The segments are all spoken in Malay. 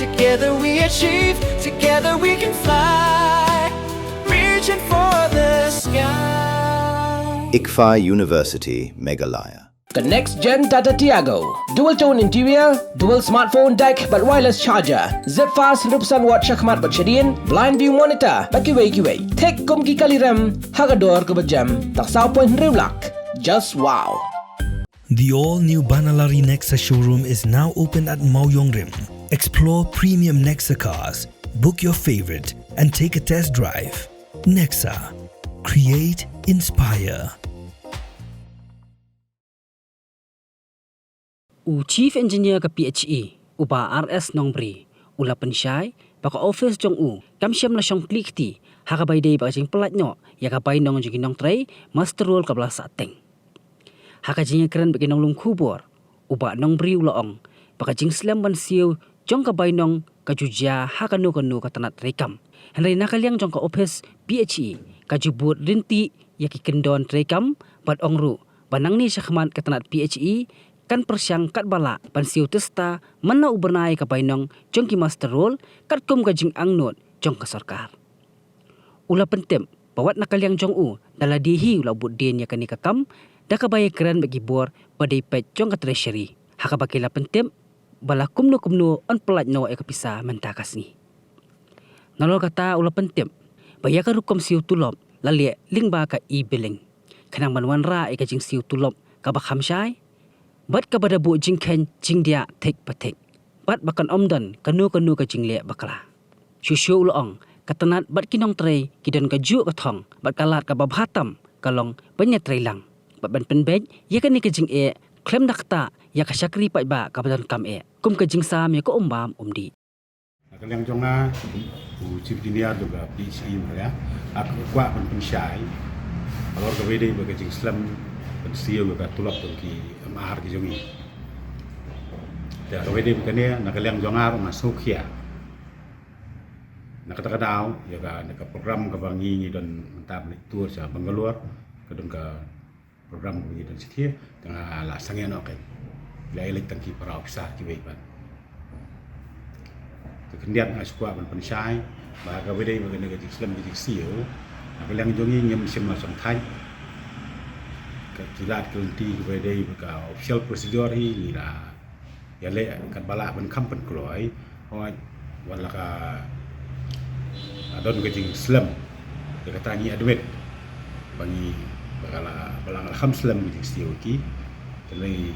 Together we achieve, together we can fly, reaching for the sky. ICFA University, Meghalaya. The next gen Tata Tiago. Dual tone interior, dual smartphone deck but wireless charger. Zip fast 100% watt syakmat bersyadian, blind view monitor, bagi-wei. Tek kum ki kali rem, hagador ke berjam, tak sao point rewlak. Just wow. The all-new Banalari Nexa showroom is now open at Maoyong Rim. Explore premium Nexa cars, book your favorite, and take a test drive. Nexa. Create, inspire. Chief Engineer ke PHE, uba RS Nongbri, ula pensyai, baka office jong kam syam la syong klik ti, hakabai day baka jing pelat nyo, yakabai nong jing nong tray, master roll kabla sateng. Haka jing keren bagi nong lung kubur, uba Nongbri ula ong, baka jing slam ban siu, jong kabai nong kajujia haka nu katanat rekam. Henry nakaliang jong ka office PHE, kajubut rinti yaki kendon rekam, bat ongru, banang ni syakman katanat PHE, kan persyang kat bala pansiu testa mana ubernai ka painong jong ki master roll kat kum ka jing angnot jong ka sarkar. Ula pentem bawat nakaliang jong dala dihi ula bud den ya kani kakam da ka baye keren bagi bor badai pet jong ka treasury. Haka bakila pentem bala kumno on pelat no e kapisa mentakas ni. Nalol kata ula pentem baya ka rukom siu tulop lalie lingba ka e-billing. Kanang manwan ra e ka jing siu tulop ka bakham syai. Bat kepada bu jingken jing dia tek patek. Bat bakan omdan kanu ka jing le bakala. Syusyu ulang katanat bat kinong tray kidan ka ju ka thong bat kalat ka babhatam kalong banyak tray lang. Bat ban penbej ya kan ni ka jing klem nakta ya ka syakri pat ba ka badan kam kum ka jing sam ya ko umbam umdi. Nakaliang jonga bu chief engineer juga PCI ya. Aku kuat ban pensyai. Kalau ka wede ba ka jing slam ban siu ka tulap ki mahar ki jongi. Da wede bukane nakaliang jongar masuk ya. Nakata-kadao ya ka program ka bangi dan mentab ni tour sa Bangalore kadun ka program ni dan sikhe tengah la sangya no kan. La elik tangki para ofisa ki wei ban. Kekendian asukwa ban pensyai ba ka wede bukane ka Islam ki siu. Nakaliang jongi nyem sim la song thai. Kilat kelenti kepada mereka official procedure ni lah ya le kat balak ban kam pen kloi hoi wala ka adon ke jing Islam dia kata ni admit bagi bakala balang alham Islam ke jing ki jadi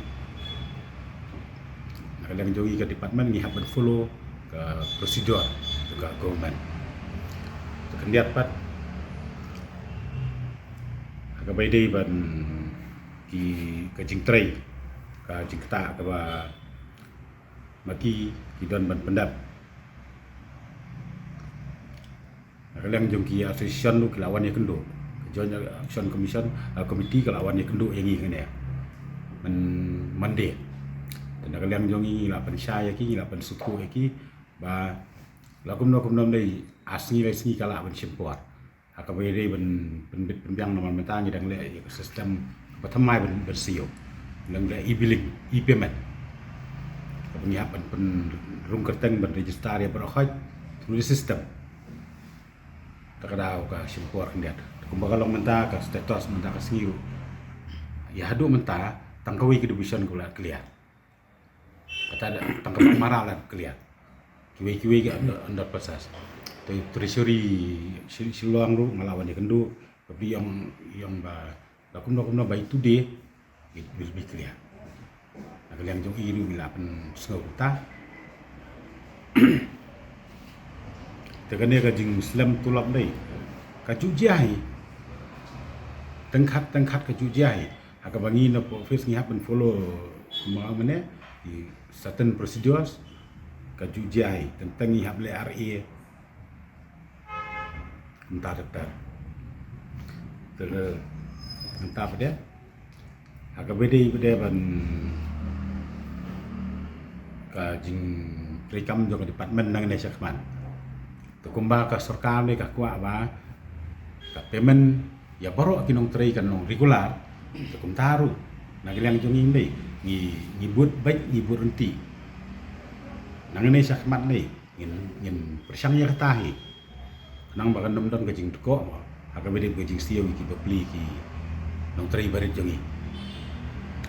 nakaliang jogi ke department ni haban follow ke procedure juga government kekendiat pat agabai dei ban ki kajing tray ka jing kata ka ba maki kidon ban pendap nakaliang jong ki association lu kelawan ya kendo joint action commission committee kelawan ya kendo yang ini men mande dan nakaliang jong i la pan syaya ki la pan suku ki ba la kumno dei asni resni kala ban simport akabai dei ban penbiang normal mentanya dan le sistem pertama bersio lengga e-billing e-payment penyiapan pen kerteng berregister ya berkhaj tulis sistem takadau ka simpor kendiat kumbaga long menta ka status menta ka singiu ya hadu menta tangkawi kedubison gula clear kata tangkap marah lah clear kiwi ga under process treasury siluang ru ngelawan ya kendu tapi yang ba kumno by today it will be clear. Nakaliang jong iru bila pen sengau ta. Tegane ka jing Muslim tulap dei. Ka jujai. Tengkat ka jujai. Aka bangi na office ni happen follow mana di certain procedures ka jujai tentang ni hable RA. Entar. Entah apa dia, agak beda ban kajing rekam juga departemen nang Indonesia keman. Tukumba ka sarkar ni ka kuat ba, ka payment ya baru kinong tray kanong regular, tukum taru, nagilang jong ini, ni but baik ni berhenti. Nangane syakmat ni ngin persyangnya ketahi. Nang bakan dom-dom kajing teko, haka bede kajing siyo ki beli ki nong teri barit jongi.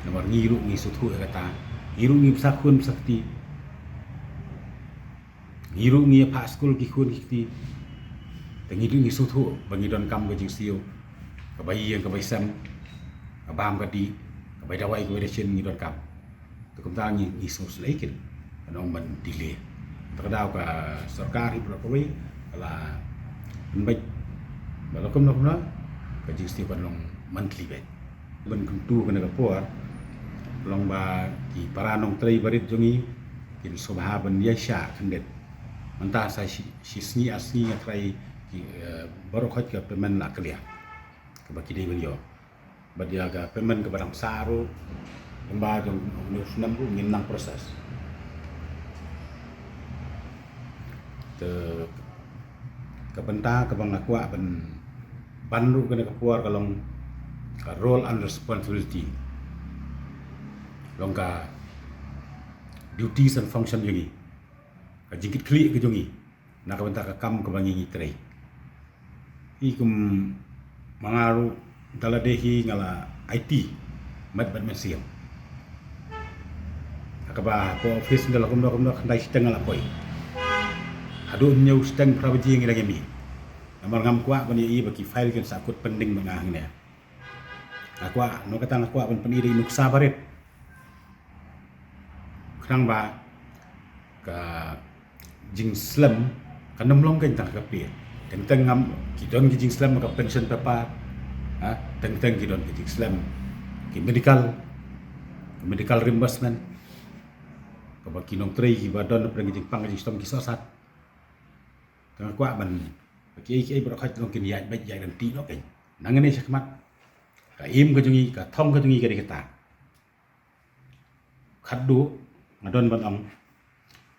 Nomor ngiru ngi suthu kata. Ngiru ngi pesakun pesakti. Ngiru ngi pak skul ki kun ki. Tengidu ngi suthu bangi don kam kajing siyo. Kabai yang kabai sam. Kabam kadi. Kabai dawai kabai chen ngi don kam. Tukum tangi ngi sus laikin. Nong man delay. Terkadau ka sarkar hi berapa ala baik balakum nak kajing siyo kan long monthly bet. Ben kentu kena kapuar long ba ki paranong trai barit jongi kin subha ben yasha kandet manta sa sisni asni trai ki baru khat ka pemen la klia ke baki dei ben yo badia ga pemen ke barang saru lemba jong news nambu nginang proses te kebenta ke bang akwa ben bandu kena kapuar kalong role and responsibility longka duties and function jongi ka jingkit kli ke jongi nak benta ka kam ke bangi trai ikum mangaru daladehi ngala IT mat bat mesim akaba po office ndala kum khandai steng ngala koi adu nyau steng prabaji ngi lagi mi namar ngam kwa bani i baki file kan sakut pending mangah ne akwa no katang akwa ban peniri nuksa barit krang ba ka jing slam kanam long kan tak kapi teng ngam kidon ki jing slam ka pension papa ha teng kidon ki jing slam ki medical reimbursement ka ba kinong trei ki ba don preng jing pang jing stom ki sosat ka akwa ban ki berkait long kin ya baik ya dan ti no kan nangane sakmat ka im ka jungi ka thong ka jungi ka dikata khaddu ngadon ban am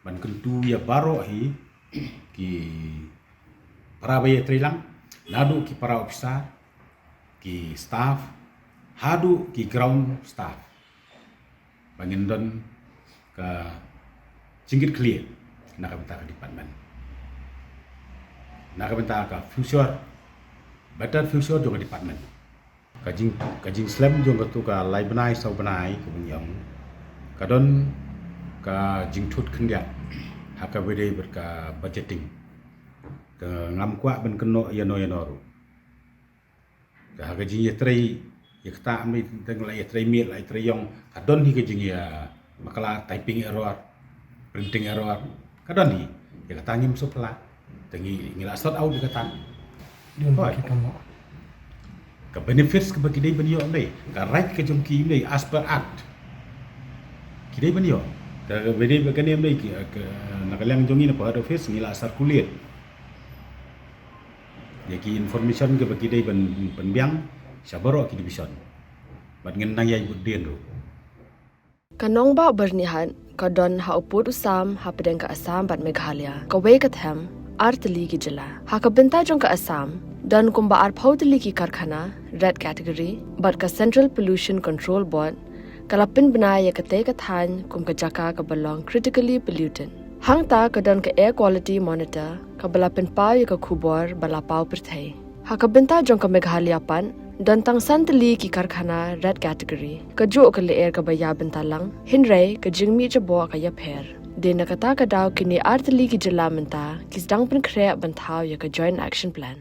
ban kentu ya baro hi ki parabaya trilang nadu ki para officer ki staff hadu ki ground staff bangin don ka jingit clear nak benta ka department nak benta ka future better future juga department kajing slam jong tu ka lai benai sau benai ku bunyam kadon ka jing thut khndia haka bede berka budgeting ke ngam kwa ben keno yano ru ka haka jing ye trei ye kta mi teng lai trei mi lai trei yong kadon hi ka jing ya makala typing error printing error kadon hi ye kata ngim supla tengi ngila sort out kata ka benefits ke bagi dei benyo nei ka right ke jongki nei as per act kidei benyo da bede begane nei ki nakalang jongi na pada office ngila circulate yaki information ke bagi dei ben biang sabaro ki division bat ngen nang yai budien ro kanong ba bernihan ka don ha uput usam ha pedeng ka asam bat meghalaya ka we ka them artli ki jala ha ka benta jong ka asam dan kumba ar phautli ki karkhana red category but ka Central Pollution Control Board kalapin banaya ka te ka than kum ka jaka ka belong critically pollutant hangta ka dan ka air quality monitor ka balapin pa ya ka khubor bala pau perthai ha ka benta jong ka meghalaya pan dan tang santli ki karkhana red category ka jo ka le air ka baya benta lang hinre ka jingmi cha bo ka ya pher dena kata ka daw kini artli ki jala menta kisdang pen khre banthaw ya ka joint action plan